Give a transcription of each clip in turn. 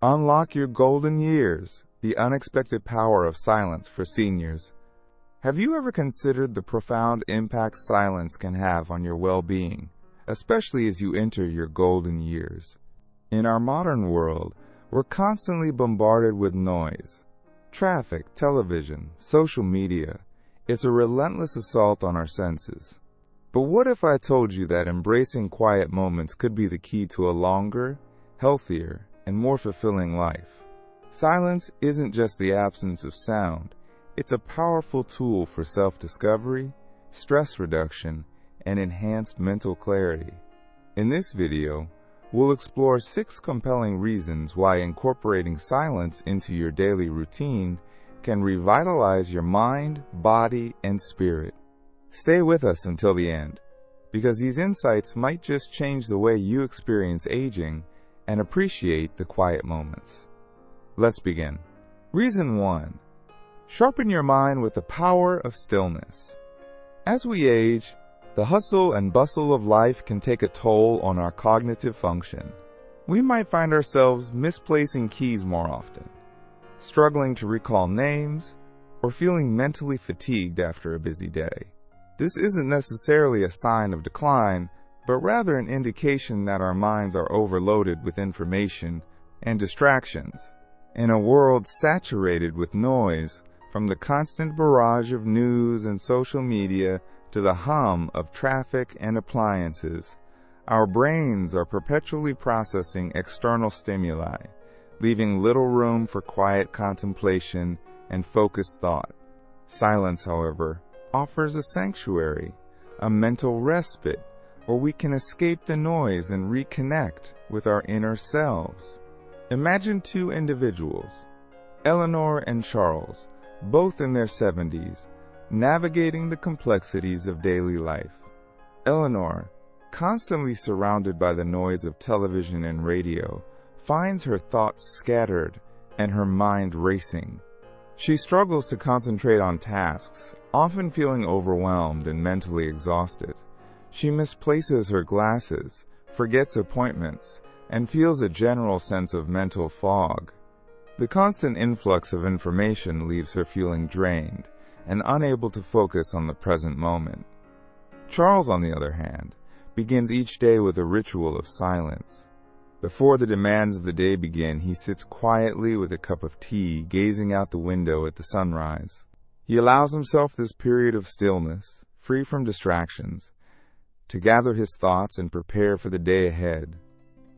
Unlock your golden years, the unexpected power of silence for seniors. Have you ever considered the profound impact silence can have on your well-being, especially as you enter your golden years? In our modern world, we're constantly bombarded with noise. Traffic, television, social media. It's a relentless assault on our senses. But what if I told you that embracing quiet moments could be the key to a longer, healthier, and more fulfilling life? Silence isn't just the absence of sound. It's a powerful tool for self-discovery, stress reduction, and enhanced mental clarity. In this video, we'll explore 6 compelling reasons why incorporating silence into your daily routine can revitalize your mind, body, and spirit. Stay with us until the end, because these insights might just change the way you experience aging and appreciate the quiet moments. Let's begin. Reason 1. Sharpen your mind with the power of stillness. As we age, the hustle and bustle of life can take a toll on our cognitive function. We might find ourselves misplacing keys more often, struggling to recall names, or feeling mentally fatigued after a busy day. This isn't necessarily a sign of decline, but rather an indication that our minds are overloaded with information and distractions. In a world saturated with noise, from the constant barrage of news and social media to the hum of traffic and appliances, our brains are perpetually processing external stimuli, leaving little room for quiet contemplation and focused thought. Silence, however, offers a sanctuary, a mental respite, where we can escape the noise and reconnect with our inner selves. Imagine 2 individuals, Eleanor and Charles, both in their 70s, navigating the complexities of daily life. Eleanor, constantly surrounded by the noise of television and radio, finds her thoughts scattered and her mind racing. She struggles to concentrate on tasks, often feeling overwhelmed and mentally exhausted. She misplaces her glasses, forgets appointments, and feels a general sense of mental fog. The constant influx of information leaves her feeling drained and unable to focus on the present moment. Charles, on the other hand, begins each day with a ritual of silence. Before the demands of the day begin, he sits quietly with a cup of tea, gazing out the window at the sunrise. He allows himself this period of stillness, free from distractions, to gather his thoughts and prepare for the day ahead.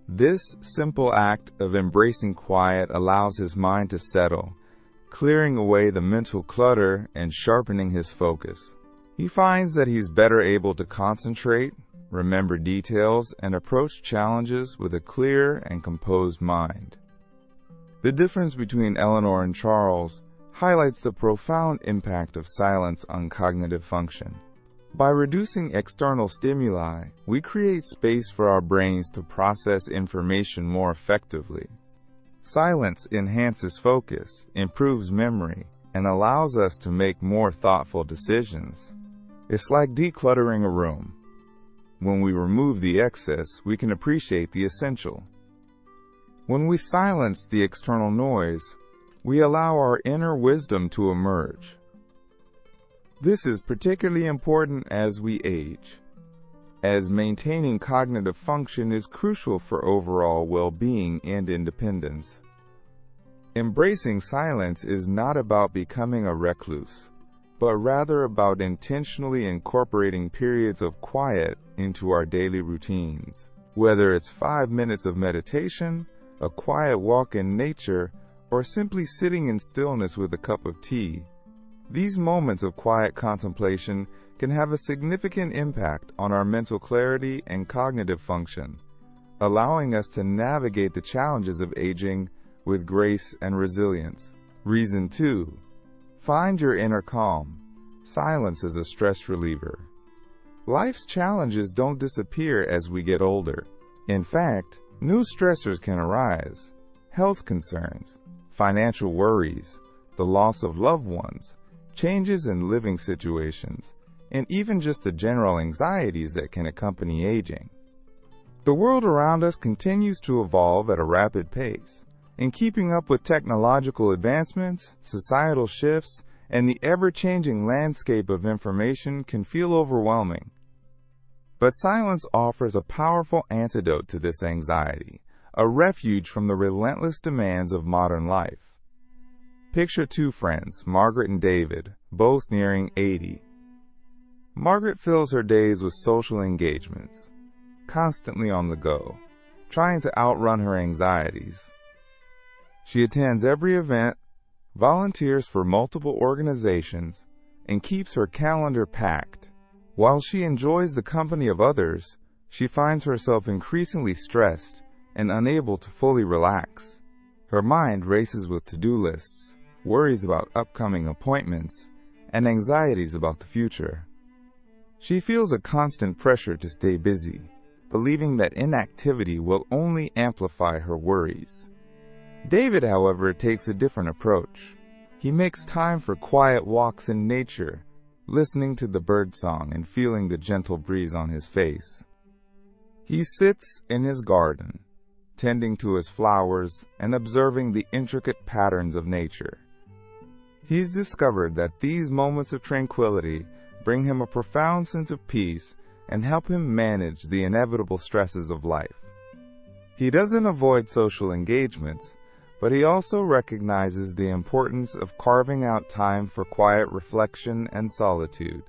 This simple act of embracing quiet allows his mind to settle, clearing away the mental clutter and sharpening his focus. He finds that he's better able to concentrate, remember details, and approach challenges with a clear and composed mind. The difference between Eleanor and Charles highlights the profound impact of silence on cognitive function. By reducing external stimuli, we create space for our brains to process information more effectively. Silence enhances focus, improves memory, and allows us to make more thoughtful decisions. It's like decluttering a room. When we remove the excess, we can appreciate the essential. When we silence the external noise, we allow our inner wisdom to emerge. This is particularly important as we age, as maintaining cognitive function is crucial for overall well-being and independence. Embracing silence is not about becoming a recluse, but rather about intentionally incorporating periods of quiet into our daily routines. Whether it's 5 minutes of meditation, a quiet walk in nature, or simply sitting in stillness with a cup of tea, these moments of quiet contemplation can have a significant impact on our mental clarity and cognitive function, allowing us to navigate the challenges of aging with grace and resilience. Reason 2. Find your inner calm. Silence is a stress reliever. Life's challenges don't disappear as we get older. In fact, new stressors can arise. Health concerns, financial worries, the loss of loved ones, changes in living situations, and even just the general anxieties that can accompany aging. The world around us continues to evolve at a rapid pace, In keeping up with technological advancements, societal shifts, and the ever-changing landscape of information can feel overwhelming. But silence offers a powerful antidote to this anxiety, a refuge from the relentless demands of modern life. Picture two friends, Margaret and David, both nearing 80. Margaret fills her days with social engagements, constantly on the go, trying to outrun her anxieties. She attends every event, volunteers for multiple organizations, and keeps her calendar packed. While she enjoys the company of others, she finds herself increasingly stressed and unable to fully relax. Her mind races with to-do lists, worries about upcoming appointments, and anxieties about the future. She feels a constant pressure to stay busy, believing that inactivity will only amplify her worries. David, however, takes a different approach. He makes time for quiet walks in nature, listening to the birdsong and feeling the gentle breeze on his face. He sits in his garden, tending to his flowers and observing the intricate patterns of nature. He's discovered that these moments of tranquility bring him a profound sense of peace and help him manage the inevitable stresses of life. He doesn't avoid social engagements, but he also recognizes the importance of carving out time for quiet reflection and solitude.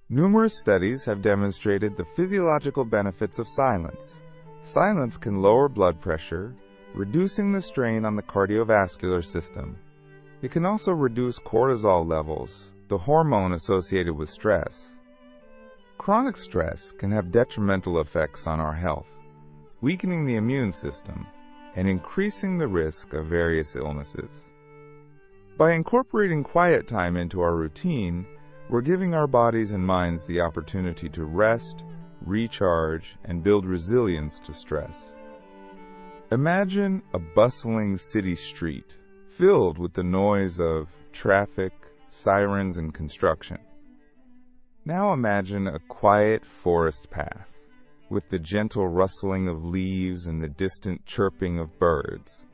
Numerous studies have demonstrated the physiological benefits of silence. Silence can lower blood pressure, reducing the strain on the cardiovascular system. It can also reduce cortisol levels, the hormone associated with stress. Chronic stress can have detrimental effects on our health, weakening the immune system and increasing the risk of various illnesses. By incorporating quiet time into our routine, we're giving our bodies and minds the opportunity to rest, recharge, and build resilience to stress. Imagine a bustling city street filled with the noise of traffic, sirens, and construction. Now imagine a quiet forest path with the gentle rustling of leaves and the distant chirping of birds.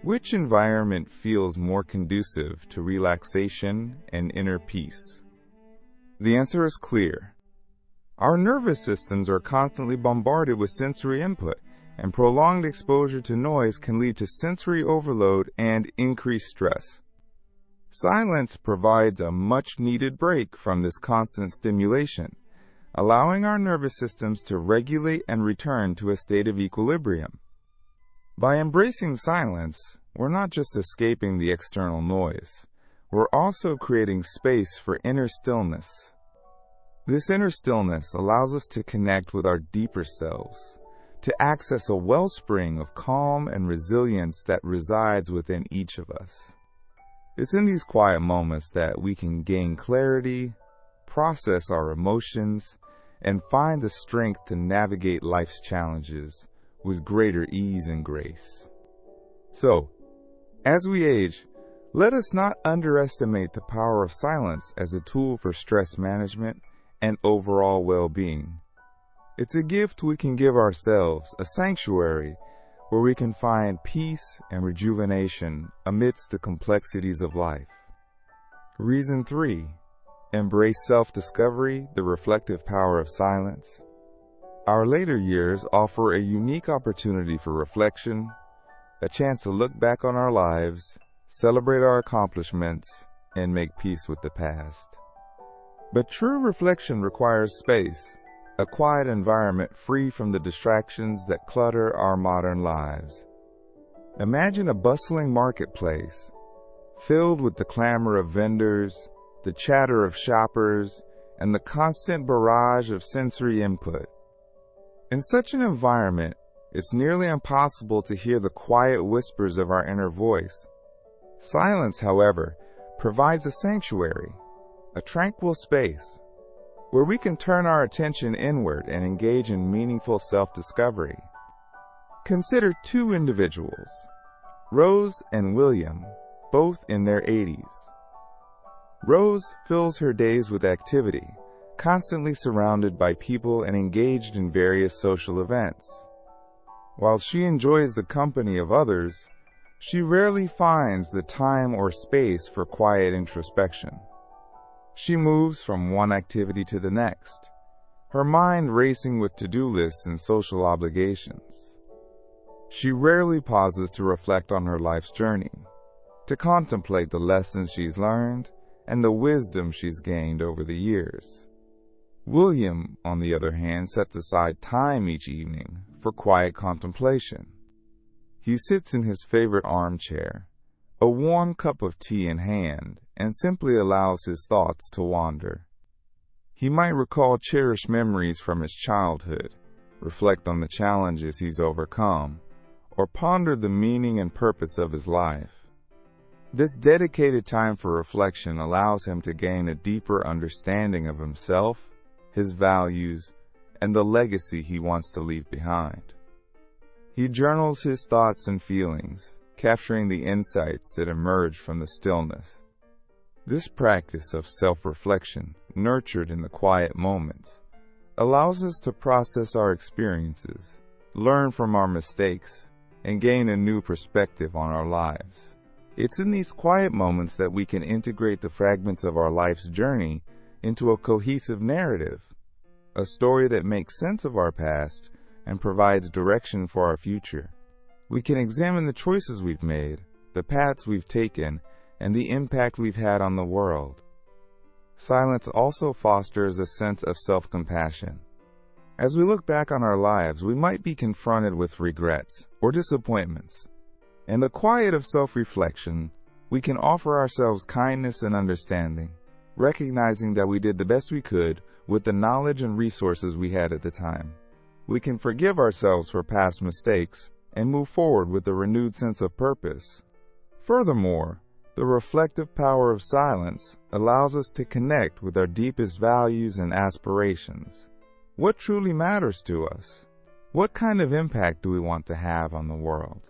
Which environment feels more conducive to relaxation and inner peace? The answer is clear. Our nervous systems are constantly bombarded with sensory input, and prolonged exposure to noise can lead to sensory overload and increased stress. Silence provides a much-needed break from this constant stimulation, allowing our nervous systems to regulate and return to a state of equilibrium. By embracing silence, we're not just escaping the external noise, we're also creating space for inner stillness. This inner stillness allows us to connect with our deeper selves, to access a wellspring of calm and resilience that resides within each of us. It's in these quiet moments that we can gain clarity, process our emotions, and find the strength to navigate life's challenges with greater ease and grace. So, as we age, let us not underestimate the power of silence as a tool for stress management and overall well-being. It's a gift we can give ourselves, a sanctuary where we can find peace and rejuvenation amidst the complexities of life. Reason 3. Embrace self-discovery, the reflective power of silence. Our later years offer a unique opportunity for reflection, a chance to look back on our lives, celebrate our accomplishments, and make peace with the past. But true reflection requires space, a quiet environment free from the distractions that clutter our modern lives. Imagine a bustling marketplace, filled with the clamor of vendors, the chatter of shoppers, and the constant barrage of sensory input. In such an environment, it's nearly impossible to hear the quiet whispers of our inner voice. Silence, however, provides a sanctuary, a tranquil space, where we can turn our attention inward and engage in meaningful self-discovery. Consider two individuals, Rose and William, both in their 80s. Rose fills her days with activity, constantly surrounded by people and engaged in various social events. While she enjoys the company of others, She rarely finds the time or space for quiet introspection. She moves from one activity to the next, her mind racing with to-do lists and social obligations. She rarely pauses to reflect on her life's journey, to contemplate the lessons she's learned and the wisdom she's gained over the years. William, on the other hand, sets aside time each evening for quiet contemplation. He sits in his favorite armchair, a warm cup of tea in hand, and simply allows his thoughts to wander. He might recall cherished memories from his childhood, reflect on the challenges he's overcome, or ponder the meaning and purpose of his life. This dedicated time for reflection allows him to gain a deeper understanding of himself, his values, and the legacy he wants to leave behind. He journals his thoughts and feelings, capturing the insights that emerge from the stillness. This practice of self-reflection, nurtured in the quiet moments, allows us to process our experiences, learn from our mistakes, and gain a new perspective on our lives. It's in these quiet moments that we can integrate the fragments of our life's journey into a cohesive narrative, a story that makes sense of our past and provides direction for our future. We can examine the choices we've made, the paths we've taken, and the impact we've had on the world. Silence also fosters a sense of self-compassion. As we look back on our lives, we might be confronted with regrets or disappointments. In the quiet of self-reflection, we can offer ourselves kindness and understanding, recognizing that we did the best we could with the knowledge and resources we had at the time. We can forgive ourselves for past mistakes and move forward with a renewed sense of purpose. Furthermore, the reflective power of silence allows us to connect with our deepest values and aspirations. What truly matters to us? What kind of impact do we want to have on the world?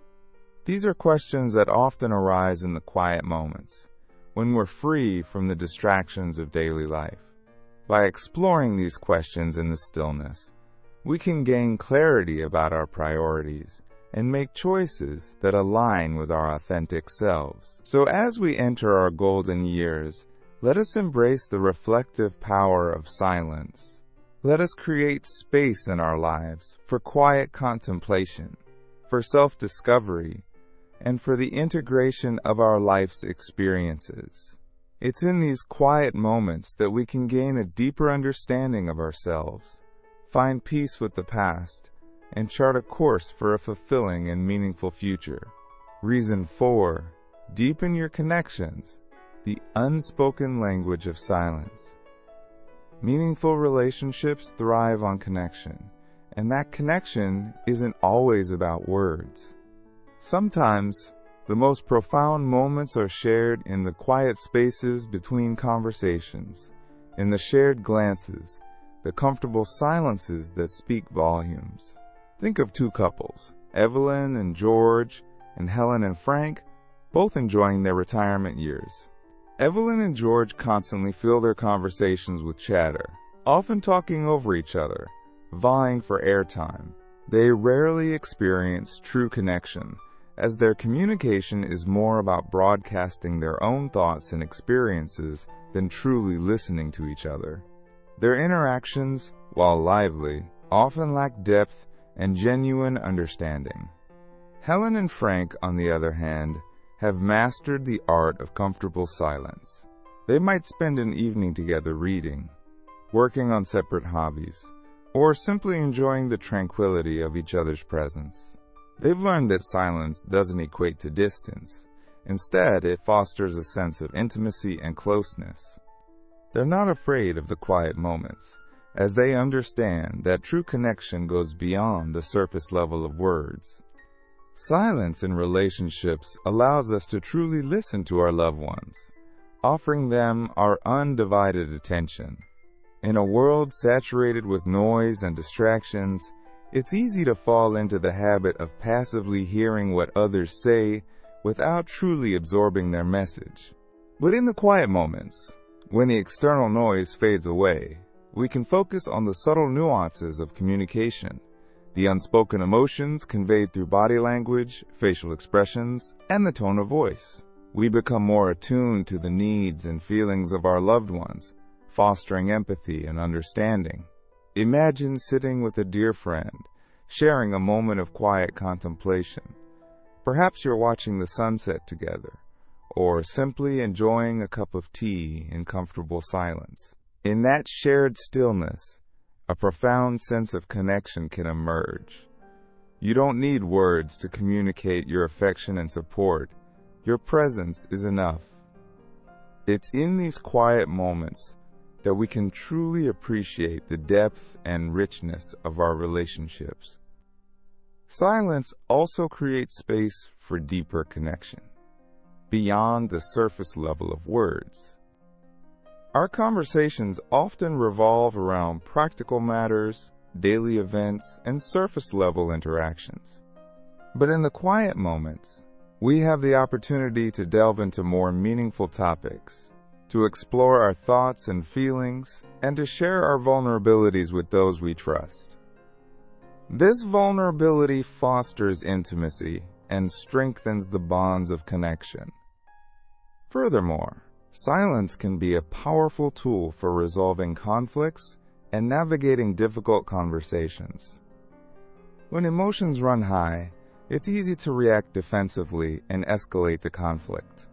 These are questions that often arise in the quiet moments, when we're free from the distractions of daily life. By exploring these questions in the stillness, we can gain clarity about our priorities and make choices that align with our authentic selves. So as we enter our golden years, let us embrace the reflective power of silence. Let us create space in our lives for quiet contemplation, for self-discovery, and for the integration of our life's experiences. It's in these quiet moments that we can gain a deeper understanding of ourselves, find peace with the past, and chart a course for a fulfilling and meaningful future. Reason 4. Deepen your connections, the unspoken language of silence. Meaningful relationships thrive on connection, and that connection isn't always about words. Sometimes, the most profound moments are shared in the quiet spaces between conversations, in the shared glances, the comfortable silences that speak volumes. Think of two couples, Evelyn and George, and Helen and Frank, both enjoying their retirement years. Evelyn and George constantly fill their conversations with chatter, often talking over each other, vying for airtime. They rarely experience true connection, as their communication is more about broadcasting their own thoughts and experiences than truly listening to each other. Their interactions, while lively, often lack depth and genuine understanding. Helen and Frank, on the other hand, have mastered the art of comfortable silence. They might spend an evening together reading, working on separate hobbies, or simply enjoying the tranquility of each other's presence. They've learned that silence doesn't equate to distance. Instead, it fosters a sense of intimacy and closeness. They're not afraid of the quiet moments, as they understand that true connection goes beyond the surface level of words. Silence in relationships allows us to truly listen to our loved ones, offering them our undivided attention. In a world saturated with noise and distractions, it's easy to fall into the habit of passively hearing what others say without truly absorbing their message. But in the quiet moments, when the external noise fades away, we can focus on the subtle nuances of communication, the unspoken emotions conveyed through body language, facial expressions, and the tone of voice. We become more attuned to the needs and feelings of our loved ones, fostering empathy and understanding. Imagine sitting with a dear friend, sharing a moment of quiet contemplation. Perhaps you're watching the sunset together, or simply enjoying a cup of tea in comfortable silence. In that shared stillness, a profound sense of connection can emerge. You don't need words to communicate your affection and support. Your presence is enough. It's in these quiet moments that we can truly appreciate the depth and richness of our relationships. Silence also creates space for deeper connection, beyond the surface level of words. Our conversations often revolve around practical matters, daily events, and surface-level interactions. But in the quiet moments, we have the opportunity to delve into more meaningful topics, to explore our thoughts and feelings, and to share our vulnerabilities with those we trust. This vulnerability fosters intimacy and strengthens the bonds of connection. Furthermore, silence can be a powerful tool for resolving conflicts and navigating difficult conversations. When emotions run high, it's easy to react defensively and escalate the conflict.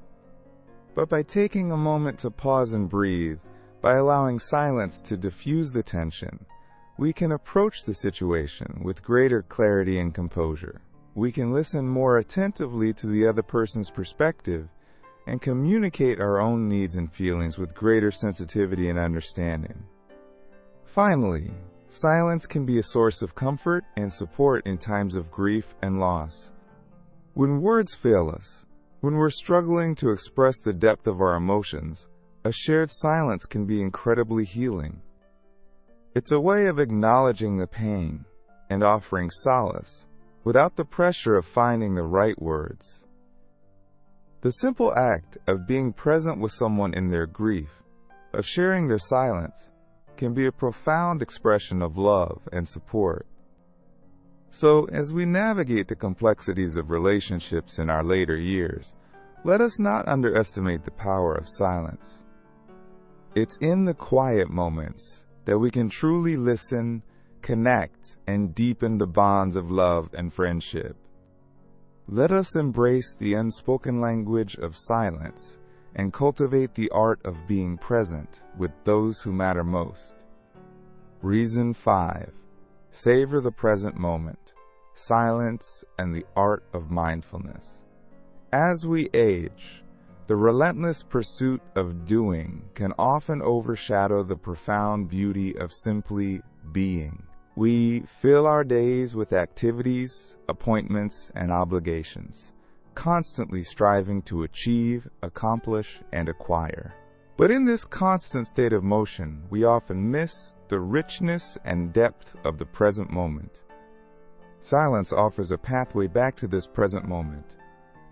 But by taking a moment to pause and breathe, by allowing silence to diffuse the tension, we can approach the situation with greater clarity and composure. We can listen more attentively to the other person's perspective and communicate our own needs and feelings with greater sensitivity and understanding. Finally, silence can be a source of comfort and support in times of grief and loss. When words fail us, when we're struggling to express the depth of our emotions, a shared silence can be incredibly healing. It's a way of acknowledging the pain and offering solace without the pressure of finding the right words. The simple act of being present with someone in their grief, of sharing their silence, can be a profound expression of love and support. So, as we navigate the complexities of relationships in our later years, let us not underestimate the power of silence. It's in the quiet moments that we can truly listen, connect, and deepen the bonds of love and friendship. Let us embrace the unspoken language of silence and cultivate the art of being present with those who matter most. Reason 5. Savor the present moment, silence, and the art of mindfulness. As we age, the relentless pursuit of doing can often overshadow the profound beauty of simply being. We fill our days with activities, appointments, and obligations, constantly striving to achieve, accomplish, and acquire. But in this constant state of motion, we often miss the richness and depth of the present moment. Silence offers a pathway back to this present moment,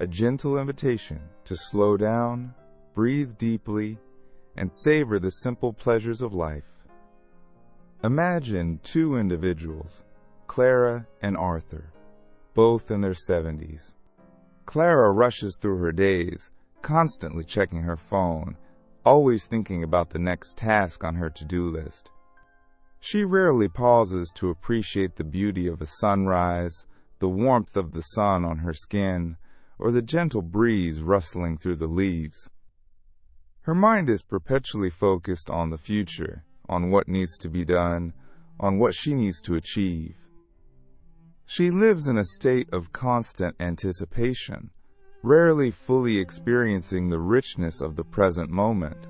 a gentle invitation to slow down, breathe deeply, and savor the simple pleasures of life. Imagine two individuals, Clara and Arthur, both in their 70s. Clara rushes through her days, constantly checking her phone, always thinking about the next task on her to-do list. She rarely pauses to appreciate the beauty of a sunrise, the warmth of the sun on her skin, or the gentle breeze rustling through the leaves. Her mind is perpetually focused on the future, on what needs to be done, on what she needs to achieve. She lives in a state of constant anticipation, rarely fully experiencing the richness of the present moment.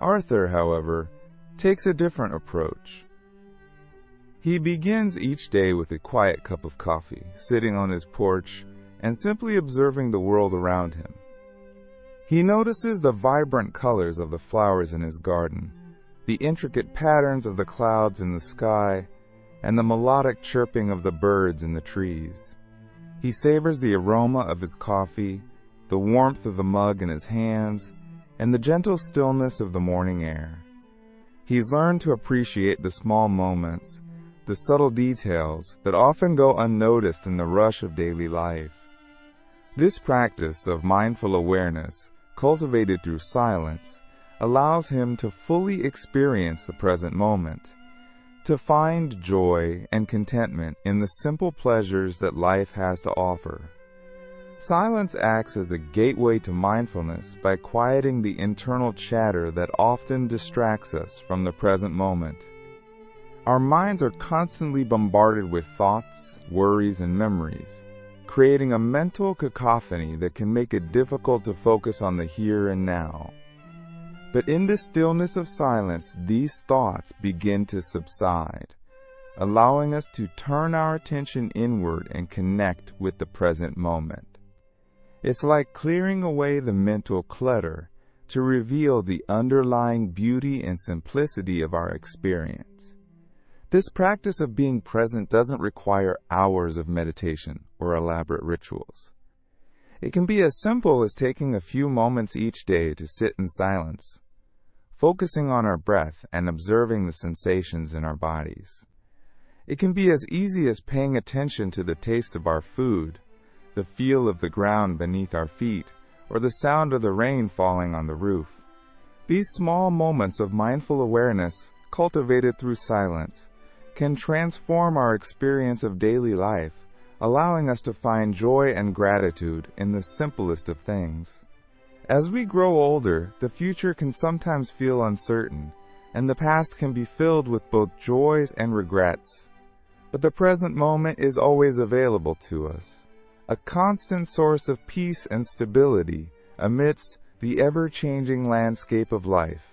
Arthur, however, takes a different approach. He begins each day with a quiet cup of coffee, sitting on his porch and simply observing the world around him. He notices the vibrant colors of the flowers in his garden, the intricate patterns of the clouds in the sky, and the melodic chirping of the birds in the trees. He savors the aroma of his coffee, the warmth of the mug in his hands, and the gentle stillness of the morning air. He's learned to appreciate the small moments, the subtle details that often go unnoticed in the rush of daily life. This practice of mindful awareness, cultivated through silence, allows him to fully experience the present moment, to find joy and contentment in the simple pleasures that life has to offer. Silence acts as a gateway to mindfulness by quieting the internal chatter that often distracts us from the present moment. Our minds are constantly bombarded with thoughts, worries, and memories, creating a mental cacophony that can make it difficult to focus on the here and now. But in the stillness of silence, these thoughts begin to subside, allowing us to turn our attention inward and connect with the present moment. It's like clearing away the mental clutter to reveal the underlying beauty and simplicity of our experience. This practice of being present doesn't require hours of meditation or elaborate rituals. It can be as simple as taking a few moments each day to sit in silence, focusing on our breath and observing the sensations in our bodies. It can be as easy as paying attention to the taste of our food, the feel of the ground beneath our feet, or the sound of the rain falling on the roof. These small moments of mindful awareness, cultivated through silence, can transform our experience of daily life, allowing us to find joy and gratitude in the simplest of things. As we grow older, the future can sometimes feel uncertain, and the past can be filled with both joys and regrets. But the present moment is always available to us, a constant source of peace and stability amidst the ever-changing landscape of life.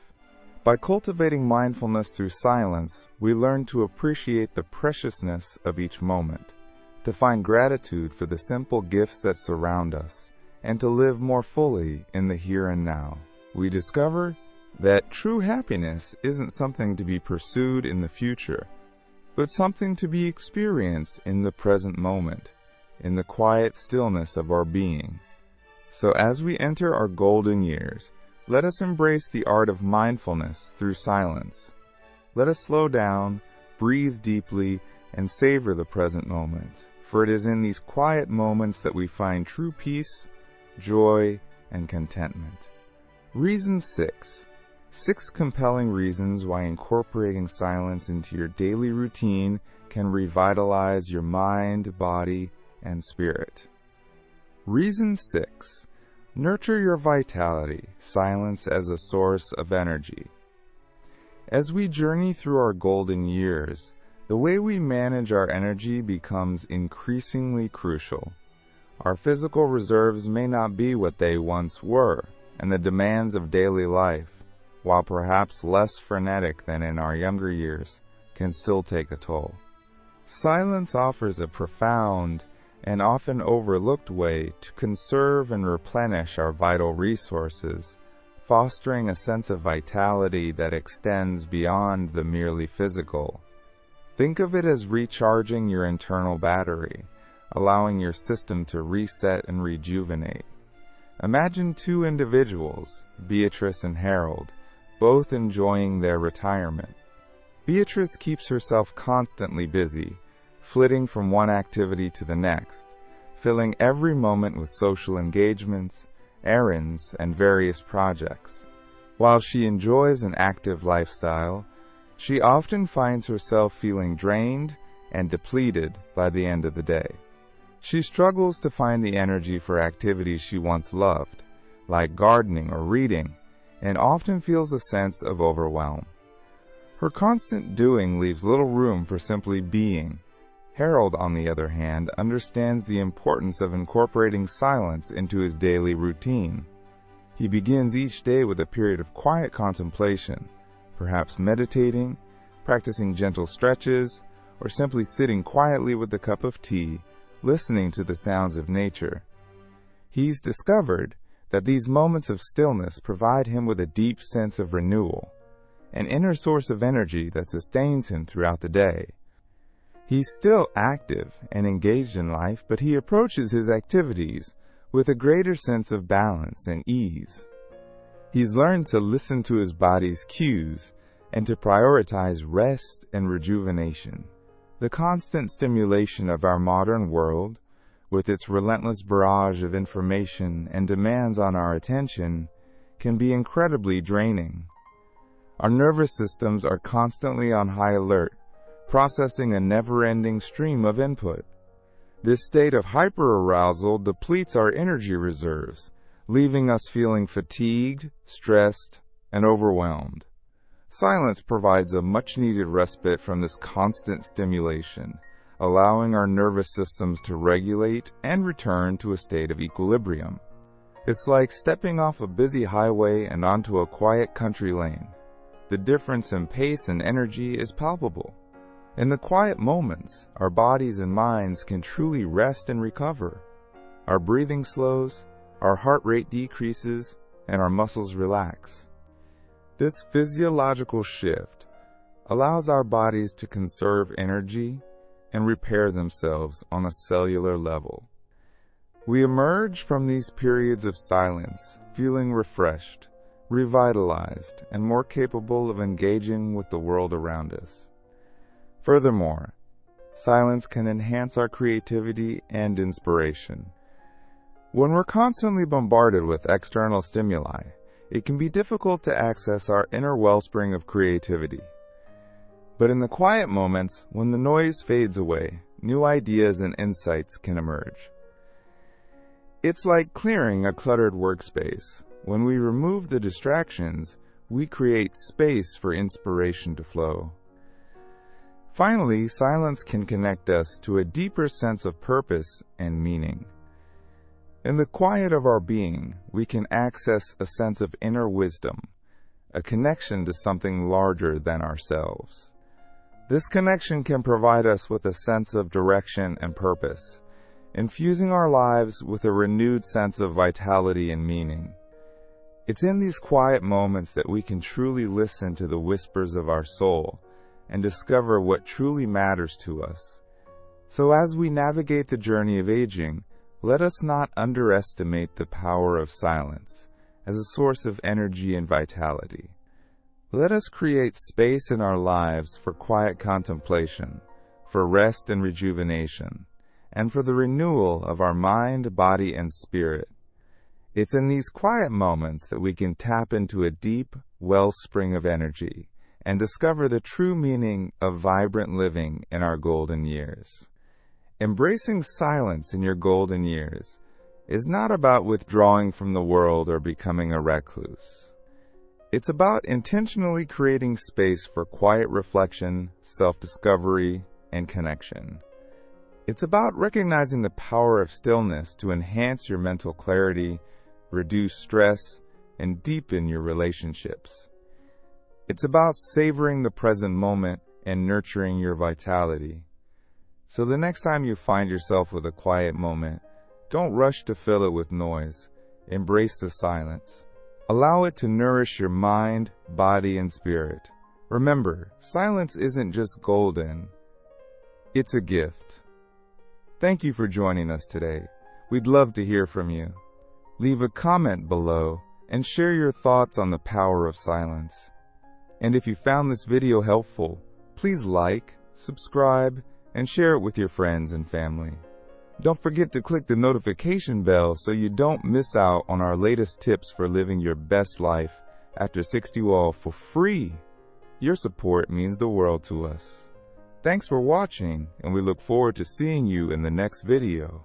By cultivating mindfulness through silence, we learn to appreciate the preciousness of each moment, to find gratitude for the simple gifts that surround us, and to live more fully in the here and now. We discover that true happiness isn't something to be pursued in the future, but something to be experienced in the present moment, in the quiet stillness of our being. So as we enter our golden years, let us embrace the art of mindfulness through silence. Let us slow down, breathe deeply, and savor the present moment, for it is in these quiet moments that we find true peace, joy, and contentment. Reason 6. 6 compelling reasons why incorporating silence into your daily routine can revitalize your mind, body, and spirit. Reason 6. Nurture your vitality, silence as a source of energy. As we journey through our golden years, the way we manage our energy becomes increasingly crucial. Our physical reserves may not be what they once were, and the demands of daily life, while perhaps less frenetic than in our younger years, can still take a toll. Silence offers a profound and often overlooked way to conserve and replenish our vital resources, fostering a sense of vitality that extends beyond the merely physical. Think of it as recharging your internal battery, allowing your system to reset and rejuvenate. Imagine 2 individuals, Beatrice and Harold, both enjoying their retirement. Beatrice keeps herself constantly busy, flitting from one activity to the next, filling every moment with social engagements, errands, and various projects. While she enjoys an active lifestyle, she often finds herself feeling drained and depleted by the end of the day. She struggles to find the energy for activities she once loved, like gardening or reading, and often feels a sense of overwhelm. Her constant doing leaves little room for simply being. Harold, on the other hand, understands the importance of incorporating silence into his daily routine. He begins each day with a period of quiet contemplation, perhaps meditating, practicing gentle stretches, or simply sitting quietly with a cup of tea, listening to the sounds of nature. He's discovered that these moments of stillness provide him with a deep sense of renewal, an inner source of energy that sustains him throughout the day. He's still active and engaged in life, but he approaches his activities with a greater sense of balance and ease. He's learned to listen to his body's cues and to prioritize rest and rejuvenation. The constant stimulation of our modern world, with its relentless barrage of information and demands on our attention, can be incredibly draining. Our nervous systems are constantly on high alert, processing a never-ending stream of input. This state of hyperarousal depletes our energy reserves, leaving us feeling fatigued, stressed, and overwhelmed. Silence provides a much-needed respite from this constant stimulation, allowing our nervous systems to regulate and return to a state of equilibrium. It's like stepping off a busy highway and onto a quiet country lane. The difference in pace and energy is palpable. In the quiet moments, our bodies and minds can truly rest and recover. Our breathing slows, our heart rate decreases, and our muscles relax. This physiological shift allows our bodies to conserve energy and repair themselves on a cellular level. We emerge from these periods of silence feeling refreshed, revitalized, and more capable of engaging with the world around us. Furthermore, silence can enhance our creativity and inspiration. When we're constantly bombarded with external stimuli, it can be difficult to access our inner wellspring of creativity. But in the quiet moments, when the noise fades away, new ideas and insights can emerge. It's like clearing a cluttered workspace. When we remove the distractions, we create space for inspiration to flow. Finally, silence can connect us to a deeper sense of purpose and meaning. In the quiet of our being, we can access a sense of inner wisdom, a connection to something larger than ourselves. This connection can provide us with a sense of direction and purpose, infusing our lives with a renewed sense of vitality and meaning. It's in these quiet moments that we can truly listen to the whispers of our soul and discover what truly matters to us. So as we navigate the journey of aging, let us not underestimate the power of silence as a source of energy and vitality. Let us create space in our lives for quiet contemplation, for rest and rejuvenation, and for the renewal of our mind, body, and spirit. It's in these quiet moments that we can tap into a deep wellspring of energy and discover the true meaning of vibrant living in our golden years. Embracing silence in your golden years is not about withdrawing from the world or becoming a recluse. It's about intentionally creating space for quiet reflection, self-discovery, and connection. It's about recognizing the power of stillness to enhance your mental clarity, reduce stress, and deepen your relationships. It's about savoring the present moment and nurturing your vitality. So the next time you find yourself with a quiet moment, don't rush to fill it with noise. Embrace the silence. Allow it to nourish your mind, body, and spirit. Remember, silence isn't just golden. It's a gift. Thank you for joining us today. We'd love to hear from you. Leave a comment below and share your thoughts on the power of silence. And if you found this video helpful, please like, subscribe, and share it with your friends and family. Don't forget to click the notification bell so you don't miss out on our latest tips for living your best life after 60 all for free. Your support means the world to us. Thanks for watching, and we look forward to seeing you in the next video.